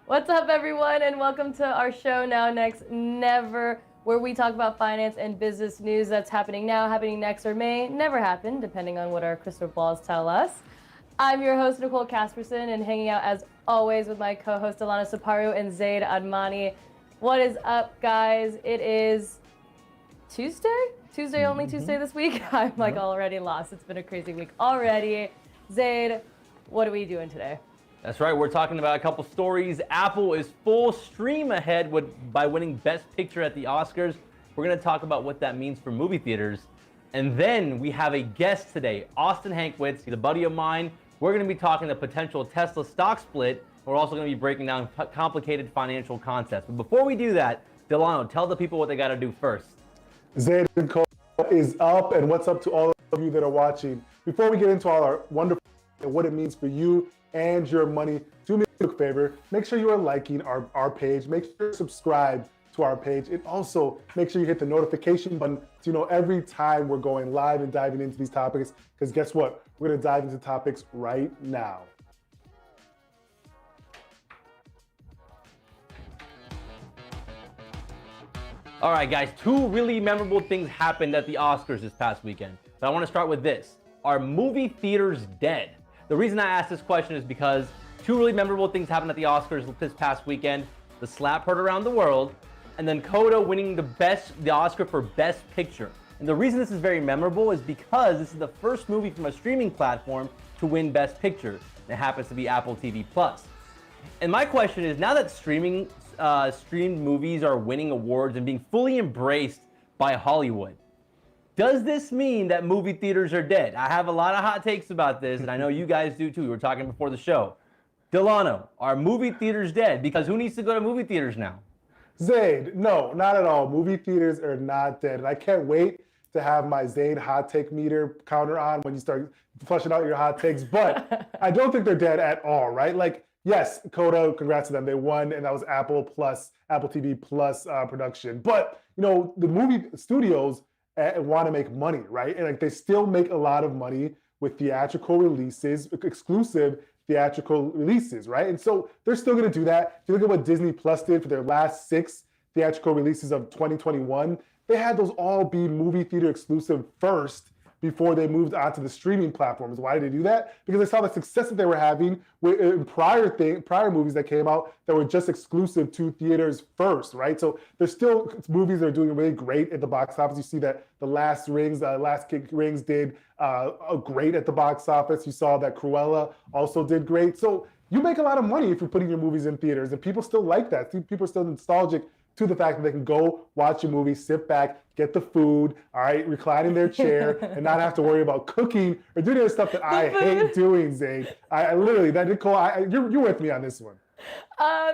What's up, everyone, and welcome to our show, Now, Next, Never, where we talk about finance and business news that's happening now, happening next, or may never happen, depending on what our crystal balls tell us. I'm your host, Nicole Casperson, and hanging out, as always, with my co-host, Alana Saparu and Zaid Admani. What is up, guys? It is Tuesday? Only Tuesday this week? I'm already lost. It's been a crazy week already. Zaid, what are we doing today? That's right, we're talking about a couple stories. Apple is full stream ahead by winning Best Picture at the Oscars. We're going to talk about what that means for movie theaters. And then we have a guest today, Austin Hankwitz. He's a buddy of mine. We're going to be talking a potential Tesla stock split. We're also going to be breaking down complicated financial concepts. But before we do that, Delano, tell the people what they got to do first. Zaid and Cole is up, and what's up to all of you that are watching. Before we get into all our wonderful and what it means for you and your money, do me a quick favor. Make sure you are liking our page. Make sure you subscribe to our page. And also make sure you hit the notification button so you know every time we're going live and diving into these topics. Because guess what? We're going to dive into topics right now. All right, guys, two really memorable things happened at the Oscars this past weekend. But I want to start with this. Are movie theaters dead? The reason I asked this question is because two really memorable things happened at the Oscars this past weekend. The slap heard around the world, and then CODA winning the Oscar for Best Picture. And the reason this is very memorable is because this is the first movie from a streaming platform to win Best Picture. And it happens to be Apple TV+. And my question is, now that streamed movies are winning awards and being fully embraced by Hollywood, does this mean that movie theaters are dead? I have a lot of hot takes about this, and I know you guys do too. We were talking before the show. Delano, are movie theaters dead? Because who needs to go to movie theaters now? Zaid, no, not at all. Movie theaters are not dead. And I can't wait to have my Zaid hot take meter counter on when you start flushing out your hot takes. But I don't think they're dead at all, right? Like, yes, CODA, congrats to them. They won, and that was Apple TV Plus production. But, you know, the movie studios want to make money, right? And like they still make a lot of money with theatrical releases, exclusive theatrical releases, right? And so they're still going to do that. If you look at what Disney Plus did for their last 6 theatrical releases of 2021, they had those all be movie theater exclusive first before they moved onto the streaming platforms. Why did they do that? Because they saw the success that they were having in prior movies that came out that were just exclusive to theaters first, right? So there's still movies that are doing really great at the box office. You see that the Last Kick Rings did great at the box office. You saw that Cruella also did great. So you make a lot of money if you're putting your movies in theaters, and people still like that. People are still nostalgic to the fact that they can go watch a movie, sit back, get the food, all right, recline in their chair, and not have to worry about cooking or doing the stuff that I hate doing, Zaid. I literally, Nicole, you're with me on this one.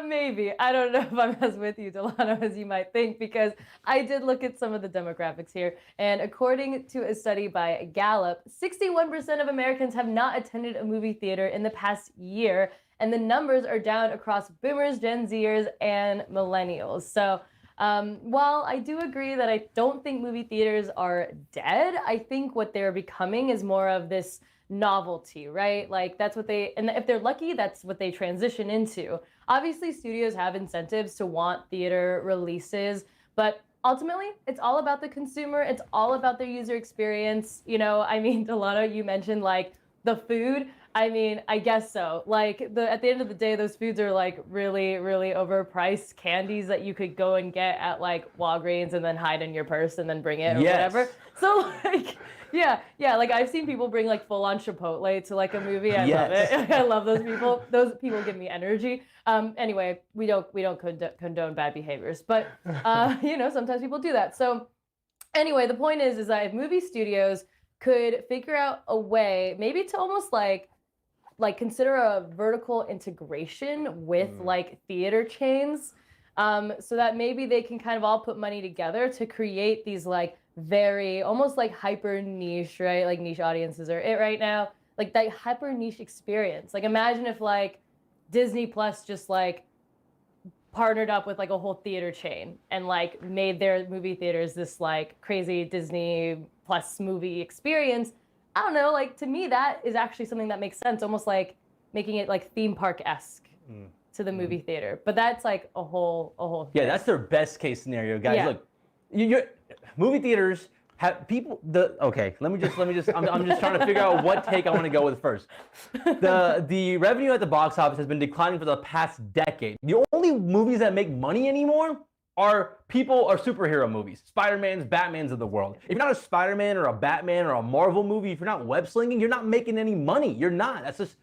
Maybe. I don't know if I'm as with you, Delano, as you might think, because I did look at some of the demographics here. And according to a study by Gallup, 61% of Americans have not attended a movie theater in the past year. And the numbers are down across boomers, Gen Zers, and millennials. So while I do agree that I don't think movie theaters are dead, I think what they're becoming is more of this novelty, right? Like that's what and if they're lucky, that's what they transition into. Obviously, studios have incentives to want theater releases, but ultimately, it's all about the consumer. It's all about their user experience. You know, I mean, Delano, you mentioned like the food. I mean, I guess so. Like at the end of the day, those foods are like really, really overpriced candies that you could go and get at like Walgreens and then hide in your purse and then bring it or whatever. So like, yeah. Like I've seen people bring like full on Chipotle to like a movie. I love it. I love those people. Those people give me energy. Anyway, we don't condone bad behaviors, but you know, sometimes people do that. So anyway, the point is that if movie studios could figure out a way, maybe to almost like consider a vertical integration with like theater chains, so that maybe they can kind of all put money together to create these like very almost like hyper niche, right? Like niche audiences are it right now. Like that hyper niche experience. Like imagine if like Disney Plus just like partnered up with like a whole theater chain and like made their movie theaters this like crazy Disney Plus movie experience. I don't know, like to me that is actually something that makes sense, almost like making it like theme park-esque to the movie theater. But that's like a whole Yeah, thing. that's their best case scenario, guys. Yeah. Look, you're movie theaters have people. Okay, let me just. I'm just trying to figure out what take I want to go with first. The revenue at the box office has been declining for the past decade. The only movies that make money anymore are superhero movies, Spider-Mans, Batmans of the world. If you're not a Spider-Man or a Batman or a Marvel movie, if you're not web slinging, you're not making any money. You're not. That's just.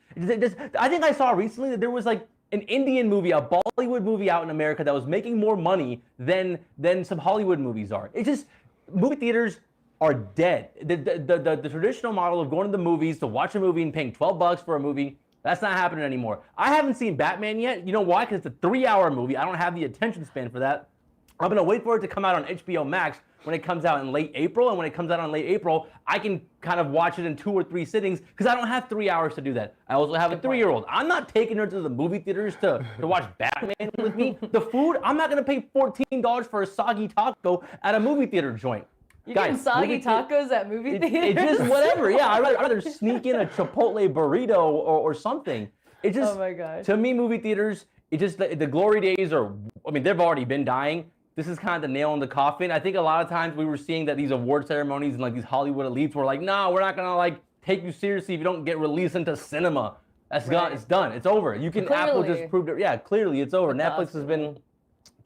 I think I saw recently that there was like an Indian movie, a Bollywood movie out in America that was making more money than some Hollywood movies are. It's just movie theaters are dead. The traditional model of going to the movies to watch a movie and paying $12 for a movie, that's not happening anymore. I haven't seen Batman yet. You know why? Because it's a 3-hour movie. I don't have the attention span for that. I'm gonna wait for it to come out on HBO Max when it comes out in late April, and when it comes out on late April, I can kind of watch it in 2 or 3 sittings because I don't have 3 hours to do that. I also have a 3-year-old. I'm not taking her to the movie theaters to watch Batman with me. The food, I'm not gonna pay $14 for a soggy taco at a movie theater joint. You getting soggy tacos at movie theaters? It's just whatever. Yeah, I'd rather sneak in a Chipotle burrito or something. It just, oh my gosh. To me, movie theaters, it just, the glory days are, I mean, they've already been dying. This is kind of the nail in the coffin. I think a lot of times we were seeing that these award ceremonies and like these Hollywood elites were like, no, we're not gonna like take you seriously if you don't get released into cinema. That's gone. It's done. It's over. You can Clearly. Apple just proved it. Yeah, clearly it's over. That's Netflix has been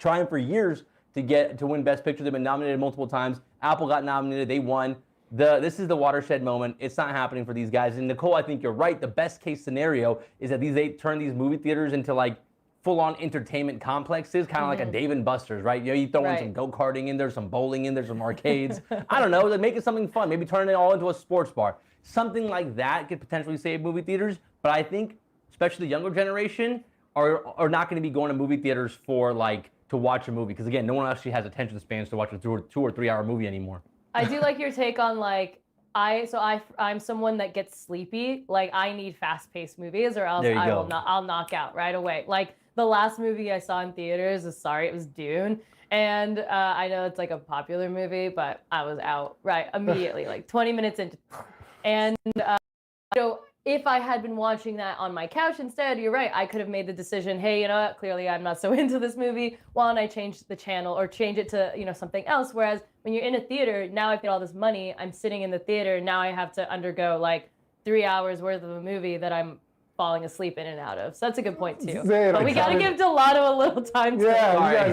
trying for years to win Best Picture. They've been nominated multiple times. Apple got nominated. They won. This is the watershed moment. It's not happening for these guys. And Nicole, I think you're right. The best case scenario is that they turn these movie theaters into like full-on entertainment complexes, kind of like a Dave & Buster's, right? You know, you throw in some go-karting in there, some bowling in there, some arcades. I don't know, like make it something fun. Maybe turn it all into a sports bar. Something like that could potentially save movie theaters. But I think, especially the younger generation, are not going to be going to movie theaters for like to watch a movie because again, no one actually has attention spans to watch a 2 or 3 hour movie anymore. I do like your take on like I'm someone that gets sleepy. Like I need fast-paced movies or else I'll knock out right away. Like the last movie I saw in theaters it was Dune. And I know it's like a popular movie, but I was out right immediately, like 20 minutes into. And so if I had been watching that on my couch instead, you're right, I could have made the decision, hey, you know what, clearly I'm not so into this movie. Why don't I change the channel or change it to, you know, something else? Whereas when you're in a theater, now I've paid all this money, I'm sitting in the theater, now I have to undergo like 3 hours worth of a movie that I'm falling asleep in and out of. So that's a good point too. Zayn, but we got to give Delano a little time to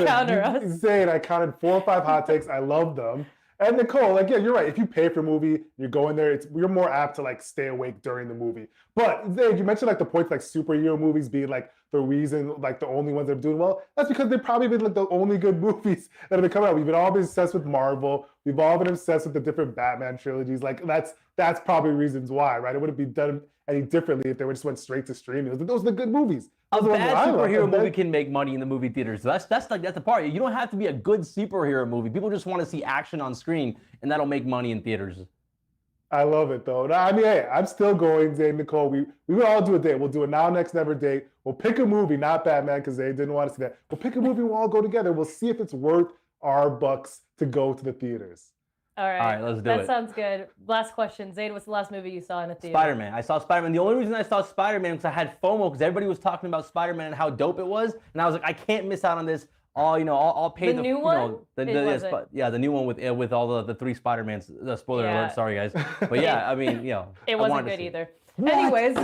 counter us. Zayn, I counted 4 or 5 hot takes. I love them. And Nicole, like, yeah, you're right. If you pay for a movie, you're going there, you're more apt to like stay awake during the movie. But Zayn, you mentioned like the points like superhero movies being like the reason, like the only ones that are doing well. That's because they've probably been like the only good movies that have been coming out. We've all been obsessed with Marvel. We've all been obsessed with the different Batman trilogies. Like that's probably reasons why, right? It wouldn't be done any differently if they just went straight to streaming. Those are the good movies. A bad superhero movie can make money in the movie theaters. So that's the part. You don't have to be a good superhero movie. People just want to see action on screen, and that'll make money in theaters. I love it though. I mean, hey, I'm still going, Zayn, Nicole. We will all do a date. We'll do a now, next, never date. We'll pick a movie, not Batman, because they didn't want to see that. We'll pick a movie. We'll all go together. We'll see if it's worth our bucks to go to the theaters. All right, let's do it. That sounds good. Last question. Zayn, what's the last movie you saw in a theater? Spider-Man. I saw Spider-Man. The only reason I saw Spider-Man was I had FOMO because everybody was talking about Spider-Man and how dope it was. And I was like, I can't miss out on this. I'll pay the new one? The new one with all the 3 Spider-Mans. Spoiler alert, sorry guys. But yeah, I mean, you know. It wasn't good either. Anyways.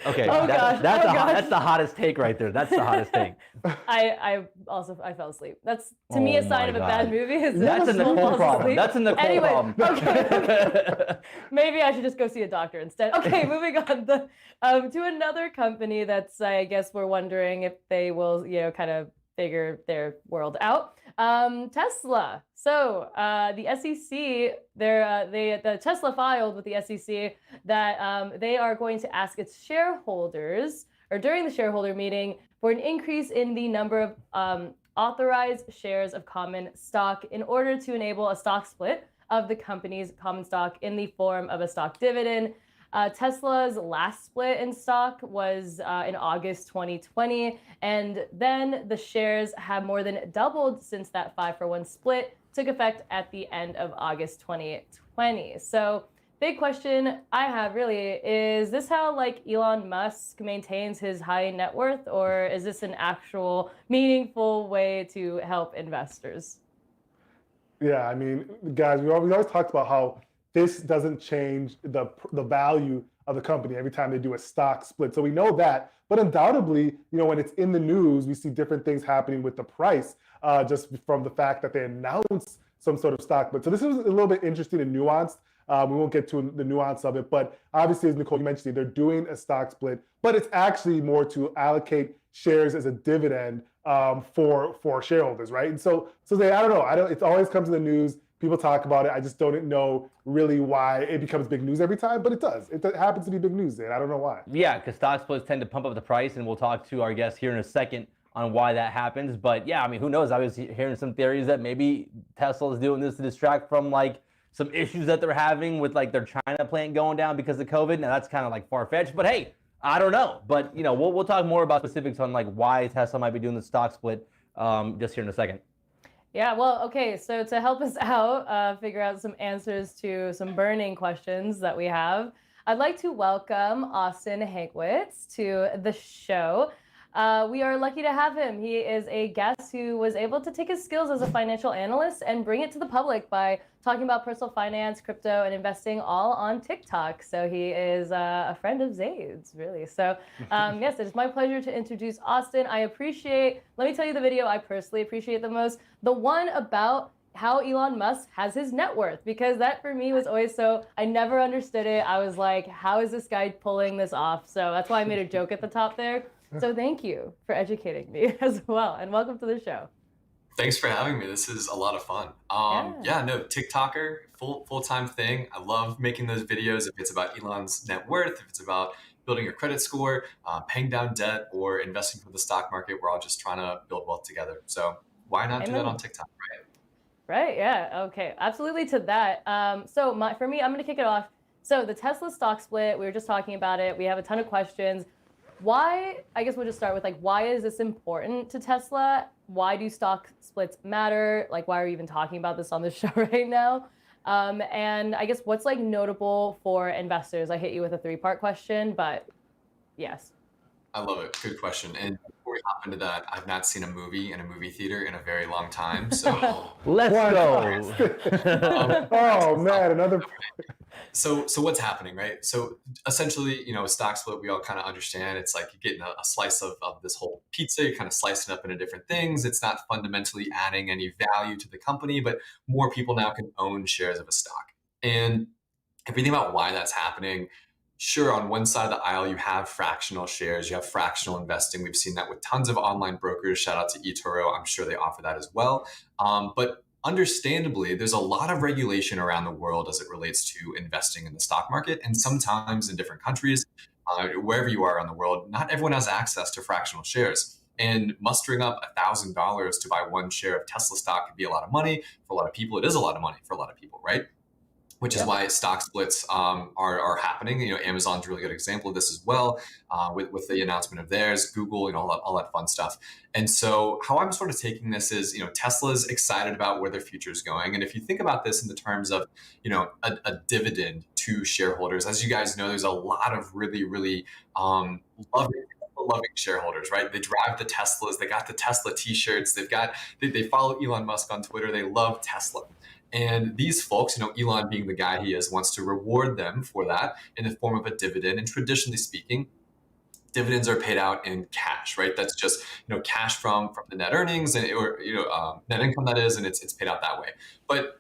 Okay, that's the hottest take right there. That's the hottest take. I fell asleep. That's to me a sign of a bad movie. That's a Nicole problem. That's a Nicole problem. Okay. Maybe I should just go see a doctor instead. Okay, moving on to another company that's I guess we're wondering if they will, you know, kind of figure their world out. Tesla. So the SEC, the Tesla filed with the SEC that they are going to ask its shareholders, or during the shareholder meeting, for an increase in the number of authorized shares of common stock in order to enable a stock split of the company's common stock in the form of a stock dividend. Tesla's last split in stock was in August 2020, and then the shares have more than doubled since that 5-for-1 split took effect at the end of August 2020. So big question I have really is this how like Elon Musk maintains his high net worth, or is this an actual meaningful way to help investors? Yeah, I mean, guys, we always talked about how this doesn't change the value of the company every time they do a stock split. So we know that, but undoubtedly, when it's in the news, we see different things happening with the price, just from the fact that they announce some sort of stock split. So this is a little bit interesting and nuanced. We won't get to the nuance of it, but obviously, as Nicole, you mentioned, they're doing a stock split, but it's actually more to allocate shares as a dividend for shareholders, right? And so they, I don't know, it always comes in the news. People talk about it. I just don't know really why it becomes big news every time, but it does. It happens to be big news, and I don't know why. Yeah, because stock splits tend to pump up the price, and we'll talk to our guest here in a second on why that happens. But yeah, I mean, who knows? I was hearing some theories that maybe Tesla is doing this to distract from like some issues that they're having with like their China plant going down because of COVID. Now that's kind of like far fetched, but hey, I don't know. But we'll talk more about specifics on like why Tesla might be doing the stock split just here in a second. Yeah, well, okay, so to help us out, figure out some answers to some burning questions that we have, I'd like to welcome Austin Hankwitz to the show. We are lucky to have him. He is a guest who was able to take his skills as a financial analyst and bring it to the public by talking about personal finance, crypto, and investing all on TikTok. So he is a friend of Zaid's, really. So yes, it is my pleasure to introduce Austin. Let me tell you the video I personally appreciate the most. The one about how Elon Musk has his net worth, because that for me was always I never understood it. I was like, how is this guy pulling this off? So that's why I made a joke at the top there. So thank you for educating me as well, and welcome to the show. Thanks for having me. This is a lot of fun. No, TikToker, full-time thing. I love making those videos. If it's about Elon's net worth, if it's about building your credit score, paying down debt, or investing for the stock market, we're all just trying to build wealth together. So why not do that on TikTok, right? Right. Yeah. Okay. Absolutely to that. For me, I'm going to kick it off. So the Tesla stock split, we were just talking about it. We have a ton of questions. Why, I guess we'll just start with why is this important to Tesla? Why do stock splits matter? Like, why are we even talking about this on the show right now? And I guess what's notable for investors? I hit you with a 3-part question, but yes. I love it. Good question. And before we hop into that, I've not seen a movie in a movie theater in a very long time. So let's go. Oh man, another. So what's happening, right? So essentially, a stock split, we all kind of understand. It's like you're getting a slice of this whole pizza, you're kind of slicing it up into different things. It's not fundamentally adding any value to the company, but more people now can own shares of a stock. And if we think about why that's happening, sure, on one side of the aisle, you have fractional shares, you have fractional investing. We've seen that with tons of online brokers. Shout out to eToro. I'm sure they offer that as well. But understandably, there's a lot of regulation around the world as it relates to investing in the stock market. And sometimes in different countries, wherever you are in the world, not everyone has access to fractional shares. And mustering up $1,000 to buy one share of Tesla stock could be a lot of money. For a lot of people, it is a lot of money for a lot of people, right? Which is why stock splits are happening. Amazon's a really good example of this as well, with the announcement of theirs, Google, all that fun stuff. And so how I'm sort of taking this is, Tesla's excited about where their future is going. And if you think about this in the terms of, a dividend to shareholders, as you guys know, there's a lot of really, really loving shareholders, right? They drive the Teslas, they got the Tesla t-shirts, they follow Elon Musk on Twitter, they love Tesla. And these folks, Elon being the guy he is, wants to reward them for that in the form of a dividend. And traditionally speaking, dividends are paid out in cash, right? That's just cash from the net earnings or net income, that is, and it's paid out that way. But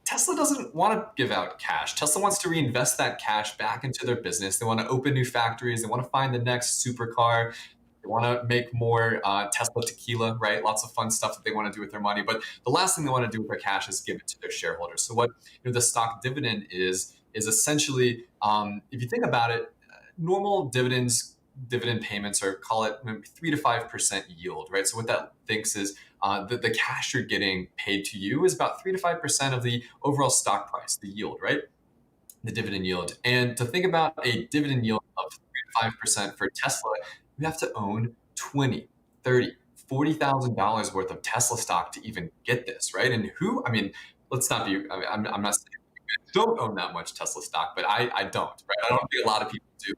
Tesla doesn't want to give out cash. Tesla wants to reinvest that cash back into their business. They want to open new factories. They want to find the next supercar. They want to make more Tesla tequila, right? Lots of fun stuff that they want to do with their money. But the last thing they want to do with their cash is give it to their shareholders. So what the stock dividend is essentially, if you think about it, normal dividend payments are, call it 3 to 5% yield, right? So what that thinks is the cash you're getting paid to you is about 3 to 5% of the overall stock price, the yield, right? The dividend yield. And to think about a dividend yield of 3 to 5% for Tesla, you have to own $20, $30, $40,000 worth of Tesla stock to even get this, right? And let's not be, I'm not saying don't own that much Tesla stock, but I don't, right? I don't think a lot of people do.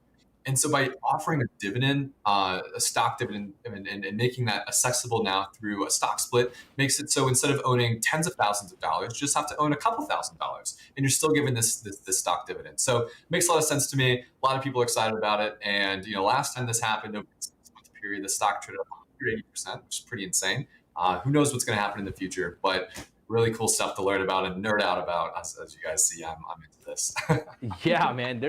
And so by offering a dividend, a stock dividend, and making that accessible now through a stock split, makes it so instead of owning tens of thousands of dollars, you just have to own a couple $1,000s, and you're still given this stock dividend. So it makes a lot of sense to me. A lot of people are excited about it. And last time this happened, over a 6-month period, the stock traded up 180%, which is pretty insane. Who knows what's going to happen in the future? But really cool stuff to learn about and nerd out about. As you guys see, I'm into this. Yeah, man.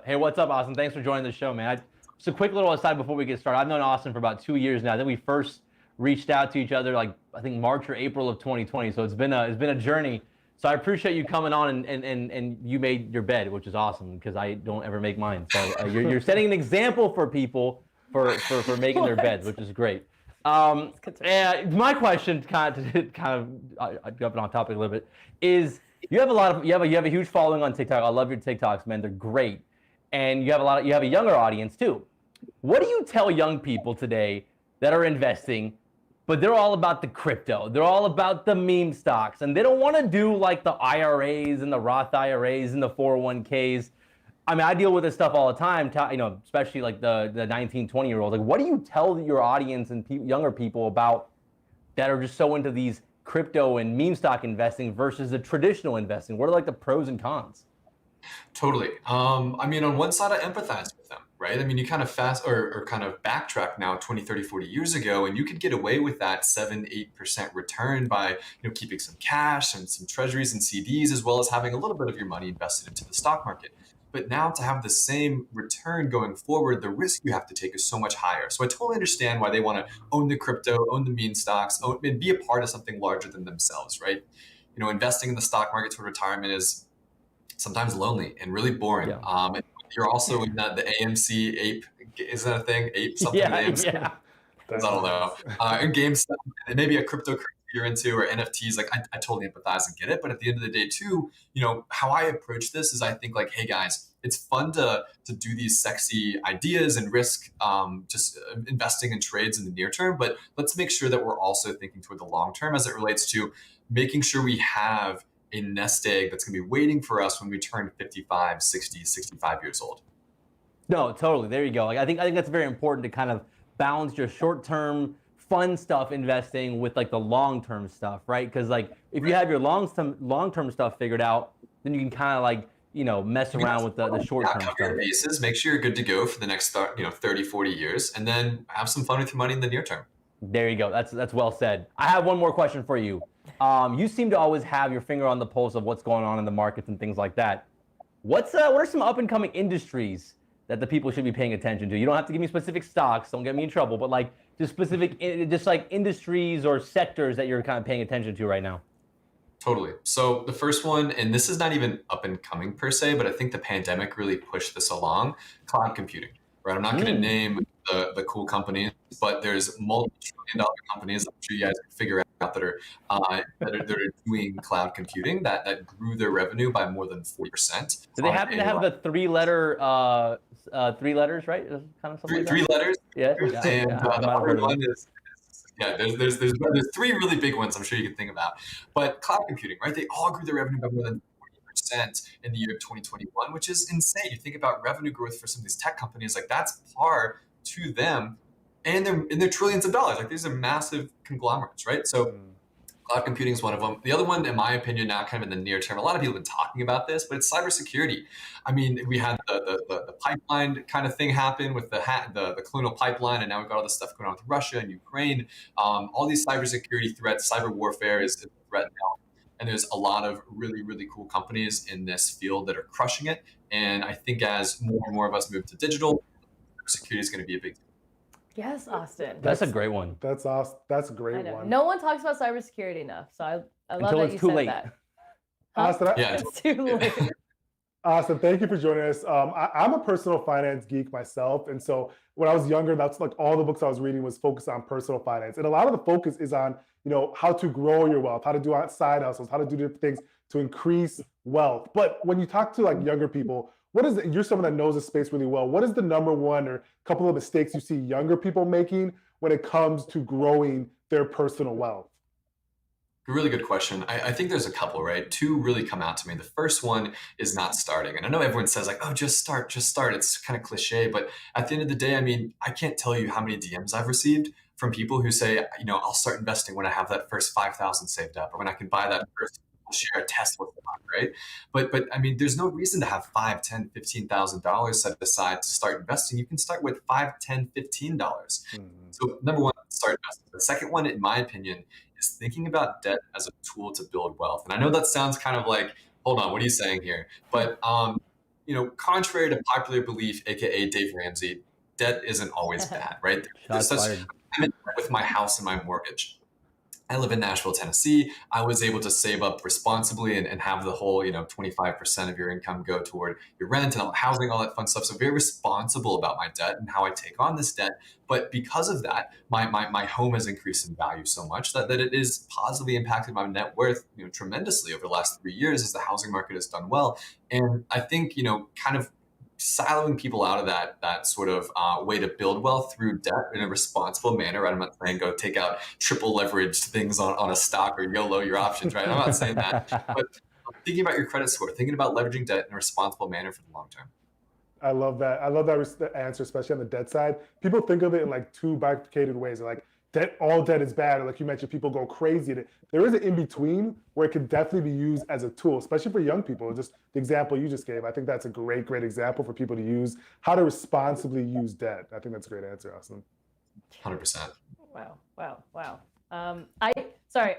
Hey, what's up, Austin? Thanks for joining the show, man. Just a quick little aside before we get started. I've known Austin for about 2 years now. I think we first reached out to each other like I think March or April of 2020. So it's been a journey. So I appreciate you coming on and you made your bed, which is awesome because I don't ever make mine. So you're setting an example for people for making their beds, which is great. And my question, kind of jumping on topic a little bit, is you have a huge following on TikTok. I love your TikToks, man. They're great, and you have a younger audience too. What do you tell young people today that are investing, but they're all about the crypto? They're all about the meme stocks, and they don't want to do like the IRAs and the Roth IRAs and the 401ks. I mean, I deal with this stuff all the time, especially like the 19, 20-year-olds. Like, what do you tell your audience and younger people about that are just so into these crypto and meme stock investing versus the traditional investing? What are like the pros and cons? Totally. I mean, on one side, I empathize with them, right? I mean, you kind of kind of backtrack now 20, 30, 40 years ago, and you could get away with that 7-8% return by, keeping some cash and some treasuries and CDs, as well as having a little bit of your money invested into the stock market. But now to have the same return going forward, the risk you have to take is so much higher. So I totally understand why they want to own the crypto, own the meme stocks, and be a part of something larger than themselves, right? Investing in the stock market for retirement is sometimes lonely and really boring. Yeah. You're also in the AMC ape, is that a thing? Ape something? Yeah. I don't know. And GameStop, and maybe a cryptocurrency you're into or NFTs, like I totally empathize and get it. But at the end of the day too, how I approach this is I think like, hey guys, it's fun to do these sexy ideas and risk just investing in trades in the near term. But let's make sure that we're also thinking toward the long term as it relates to making sure we have a nest egg that's going to be waiting for us when we turn 55, 60, 65 years old. No, totally. There you go. Like, I think that's very important to kind of balance your short-term fun stuff investing with like the long-term stuff, right? Because like if you have your long-term stuff figured out, then you can kind of like mess around with the short-term stuff. Cover your bases, make sure you're good to go for the next 30, 40 years, and then have some fun with your money in the near term. There you go. That's well said. I have one more question for you. You seem to always have your finger on the pulse of what's going on in the markets and things like that. What are some up-and-coming industries that the people should be paying attention to? You don't have to give me specific stocks, don't get me in trouble, but like just like industries or sectors that you're kind of paying attention to right now. Totally. So the first one, and this is not even up and coming per se, but I think the pandemic really pushed this along, cloud computing, right? I'm not going to name the cool companies, but there's multi-trillion-dollar companies I'm sure you guys can figure out that are doing cloud computing that grew their revenue by more than 40%. Do they happen to have the three letters, right? Kind of something three letters. Yeah. And the other one is there's three really big ones I'm sure you can think about. But cloud computing, right? They all grew their revenue by more than 40% in the year of 2021, which is insane. You think about revenue growth for some of these tech companies, like that's par to them, and they're trillions of dollars. Like these are massive conglomerates, right? So cloud computing is one of them. The other one, in my opinion, now kind of in the near term, a lot of people have been talking about this, but it's cybersecurity. I mean, we had the pipeline kind of thing happen with the colonial pipeline, and now we've got all this stuff going on with Russia and Ukraine. All these cybersecurity threats, cyber warfare is a threat now. And there's a lot of really, really cool companies in this field that are crushing it. And I think as more and more of us move to digital, security is going to be a big deal. Yes, Austin. That's a great one. That's awesome. That's a great one. No one talks about cybersecurity enough, so I love Until that it's you too said late. that. Austin, It's too late. Austin, thank you for joining us. I'm a personal finance geek myself, and so when I was younger, that's like all the books I was reading was focused on personal finance, and a lot of the focus is on how to grow your wealth, how to do side hustles, how to do different things to increase wealth. But when you talk to like younger people, you're someone that knows the space really well. What is the number one or couple of mistakes you see younger people making when it comes to growing their personal wealth? Really good question. I think there's a couple, right? Two really come out to me. The first one is not starting. And I know everyone says like, oh, just start, just start. It's kind of cliche, but at the end of the day, I mean, I can't tell you how many DMs I've received from people who say, I'll start investing when I have that first 5,000 saved up or when I can buy that first share a Tesla stock, right? But I mean, there's no reason to have $5, $10, $15,000 set aside to start investing. You can start with $5, $10, $15. So number one, start investing. The second one, in my opinion, is thinking about debt as a tool to build wealth. And I know that sounds kind of like, hold on, what are you saying here? But contrary to popular belief, aka Dave Ramsey, debt isn't always bad, right? I'm in debt with my house and my mortgage. I live in Nashville, Tennessee. I was able to save up responsibly and have the whole, 25% of your income go toward your rent and housing, all that fun stuff. So very responsible about my debt and how I take on this debt. But because of that, my home has increased in value so much that it is positively impacted my net worth, tremendously over the last 3 years as the housing market has done well. And I think, kind of siloing people out of that sort of way to build wealth through debt in a responsible manner, right? I'm not saying go take out triple leveraged things on a stock or YOLO your options, right? I'm not saying that, but thinking about your credit score, thinking about leveraging debt in a responsible manner for the long term. I love that. I love that answer, especially on the debt side. People think of it in like two bifurcated ways. They're like, all debt is bad. Or like you mentioned, people go crazy. There is an in-between where it can definitely be used as a tool, especially for young people. Just the example you just gave. I think that's a great example for people to use how to responsibly use debt. I think that's a great answer, Austin. 100%. Wow. I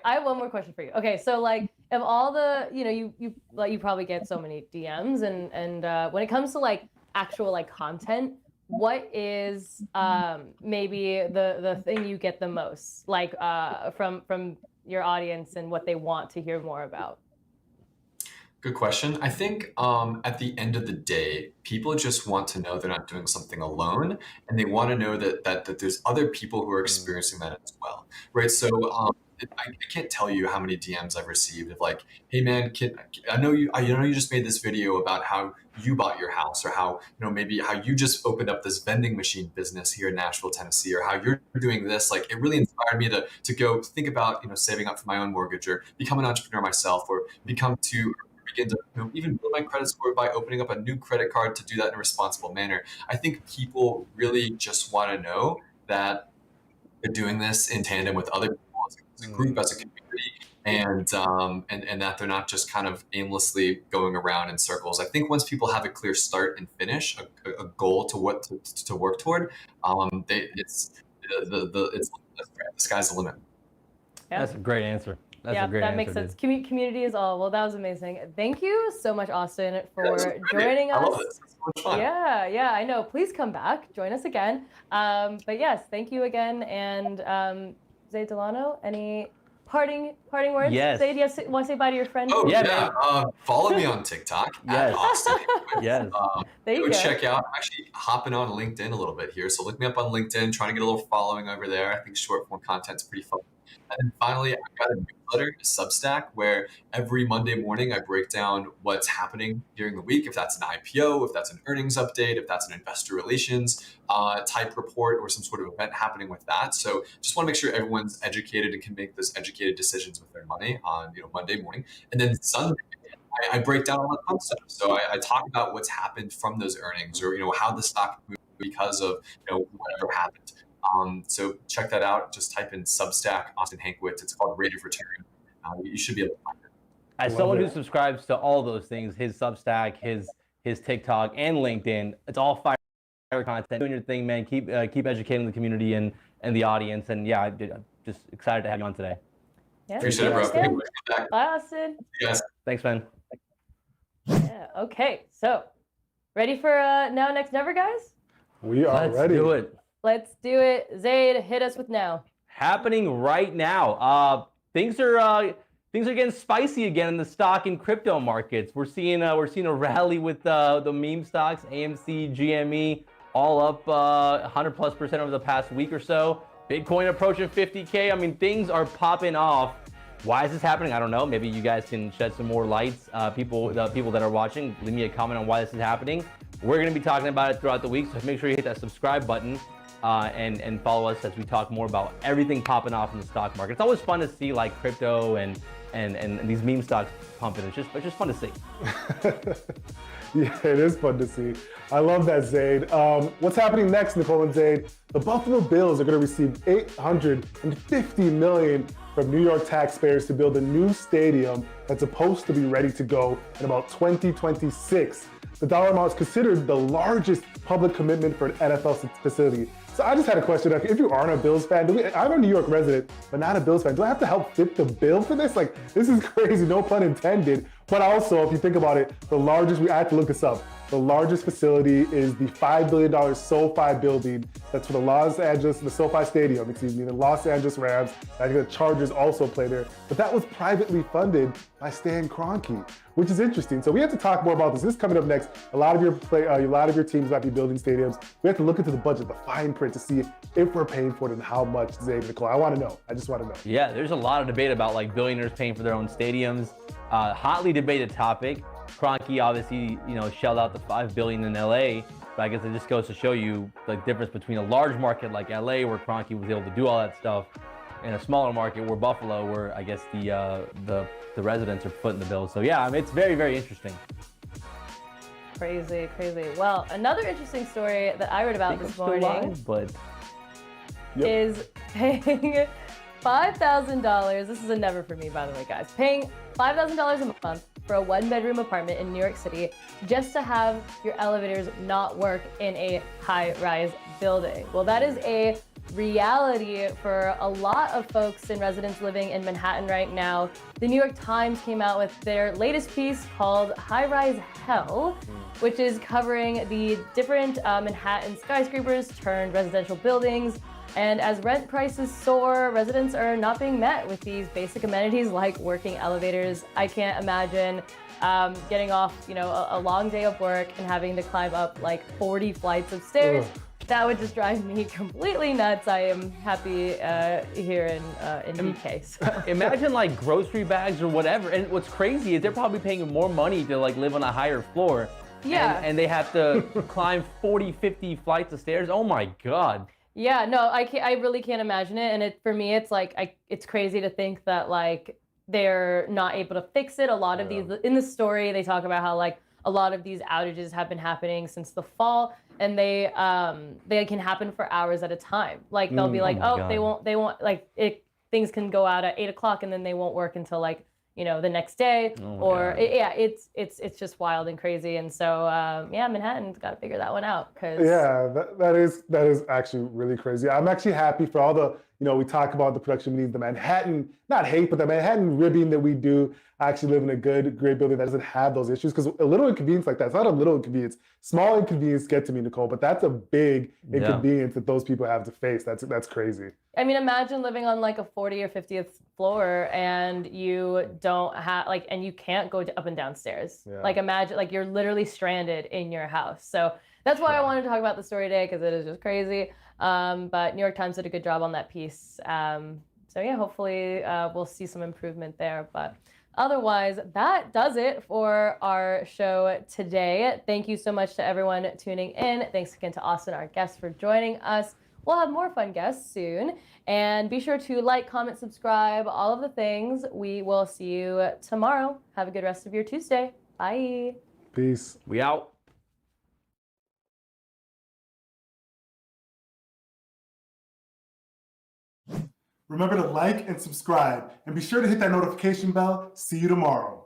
have one more question for you. Okay, so like of all the, you probably get so many DMs and when it comes to like actual like content, what is maybe the thing you get the most like from your audience and what they want to hear more about? Good question. I think at the end of the day, people just want to know they're not doing something alone, and they want to know that there's other people who are experiencing that as well, right? So I can't tell you how many DMs I've received of like, hey man, I know you just made this video about how you bought your house, or how maybe how you just opened up this vending machine business here in Nashville, Tennessee, or how you're doing this. Like it really inspired me to go think about saving up for my own mortgage, or become an entrepreneur myself, or begin to even build my credit score by opening up a new credit card to do that in a responsible manner. I think people really just want to know that they're doing this in tandem with other people as a group, as a community, and that they're not just kind of aimlessly going around in circles. I think once people have a clear start and finish, a goal to what to work toward, the sky's the limit. Yeah. That's a great answer. That makes sense. Community is all. Well, that was amazing. Thank you so much, Austin, for joining us. I love this. It's so much fun. Yeah, I know. Please come back, join us again. But yes, thank you again. And Zaid Delano, any parting words? Yes. Zaid, you want to say bye to your friend? Oh yeah. Follow me on TikTok at Austin. Yes. There you go. Check out. I'm actually hopping on LinkedIn a little bit here, so look me up on LinkedIn. Trying to get a little following over there. I think short form content's pretty fun. And then finally, I've got a newsletter, a Substack, where every Monday morning I break down what's happening during the week. If that's an IPO, if that's an earnings update, if that's an investor relations type report, or some sort of event happening with that. So just want to make sure everyone's educated and can make those educated decisions with their money on Monday morning. And then Sunday, I break down all that fun stuff. So I talk about what's happened from those earnings, or how the stock moved because of whatever happened. So check that out. Just type in Substack Austin Hankwitz. It's called Rate of Return. You should be able to find it. As someone who subscribes to all those things, his Substack, his TikTok, and LinkedIn, it's all fire content. Doing your thing, man. Keep educating the community and the audience. And yeah, I'm just excited to have you on today. Yeah, appreciate it, bro. Bye, Austin. Yes. Thanks, man. Yeah. Okay. So, ready for Now Next Never, guys? We are ready. Let's do it. Let's do it. Zaid, hit us with now. Happening right now. Things are getting spicy again in the stock and crypto markets. We're seeing a rally with the meme stocks, AMC, GME, all up 100+% over the past week or so. Bitcoin approaching 50K. I mean, things are popping off. Why is this happening? I don't know. Maybe you guys can shed some more lights. The people that are watching, leave me a comment on why this is happening. We're going to be talking about it throughout the week, so make sure you hit that subscribe button. and follow us as we talk more about everything popping off in the stock market. It's always fun to see like crypto and these meme stocks pumping. It's just fun to see. Yeah, it is fun to see. I love that, Zaid. What's happening next, Nicole and Zaid? The Buffalo Bills are going to receive $850 million from New York taxpayers to build a new stadium that's supposed to be ready to go in about 2026. The dollar amount is considered the largest public commitment for an NFL facility. So I just had a question. If you aren't a Bills fan, I'm a New York resident, but not a Bills fan. Do I have to help fit the bill for this? Like, this is crazy, no pun intended. But also, if you think about it, I had to look this up. The largest facility is the $5 billion SoFi building. That's for the SoFi Stadium, the Los Angeles Rams. I think the Chargers also play there. But that was privately funded by Stan Kroenke, which is interesting. So we have to talk more about this. This is coming up next. A lot of your teams might be building stadiums. We have to look into the budget, the fine print, to see if we're paying for it and how much. Zaid, Nicole, I want to know. I just want to know. Yeah, there's a lot of debate about like billionaires paying for their own stadiums. Hotly debated topic. Kroenke obviously, shelled out the $5 billion in LA, but I guess it just goes to show you the difference between a large market like LA, where Kroenke was able to do all that stuff, and a smaller market where Buffalo, where I guess the residents are footing the bill. So yeah, it's very, very interesting. Crazy. Well, another interesting story that I read about this morning is paying $5,000. This is a never for me, by the way, guys. Paying $5,000 a month for a one-bedroom apartment in New York City just to have your elevators not work in a high-rise building. Well, that is a reality for a lot of folks and residents living in Manhattan right now. The New York Times came out with their latest piece called High Rise Hell, which is covering the different Manhattan skyscrapers turned residential buildings. And as rent prices soar, residents are not being met with these basic amenities like working elevators. I can't imagine getting off, a long day of work and having to climb up like 40 flights of stairs. Ugh. That would just drive me completely nuts. I am happy here in DK. So. Imagine like grocery bags or whatever. And what's crazy is they're probably paying more money to like live on a higher floor. Yeah. And they have to climb 40, 50 flights of stairs. Oh my God. Yeah, no, I really can't imagine it. And for me, it's like, it's crazy to think that like they're not able to fix it. A lot of these, in the story, they talk about how like a lot of these outages have been happening since the fall, and they can happen for hours at a time. Like they'll be like, they won't like things can go out at 8 o'clock and then they won't work until like, the next day, it's just wild and crazy. And so, Manhattan's got to figure that one out. That is actually really crazy. I'm actually happy for all the, we talk about the production needs, the Manhattan, not hate, but the Manhattan ribbing that we do. I actually live in a great building that doesn't have those issues, because a little inconvenience like that, it's not a little inconvenience. Small inconvenience get to me, Nicole, but that's a big inconvenience that those people have to face. That's crazy. I mean, imagine living on like a 40th or 50th floor and you don't have and you can't go up and down stairs. Yeah. Like imagine you're literally stranded in your house. So that's why I wanted to talk about the story today, because it is just crazy. But New York Times did a good job on that piece. Hopefully we'll see some improvement there. But otherwise, that does it for our show today. Thank you so much to everyone tuning in. Thanks again to Austin, our guest, for joining us. We'll have more fun guests soon. And be sure to like, comment, subscribe, all of the things. We will see you tomorrow. Have a good rest of your Tuesday. Bye. Peace. We out. Remember to like and subscribe, and be sure to hit that notification bell. See you tomorrow.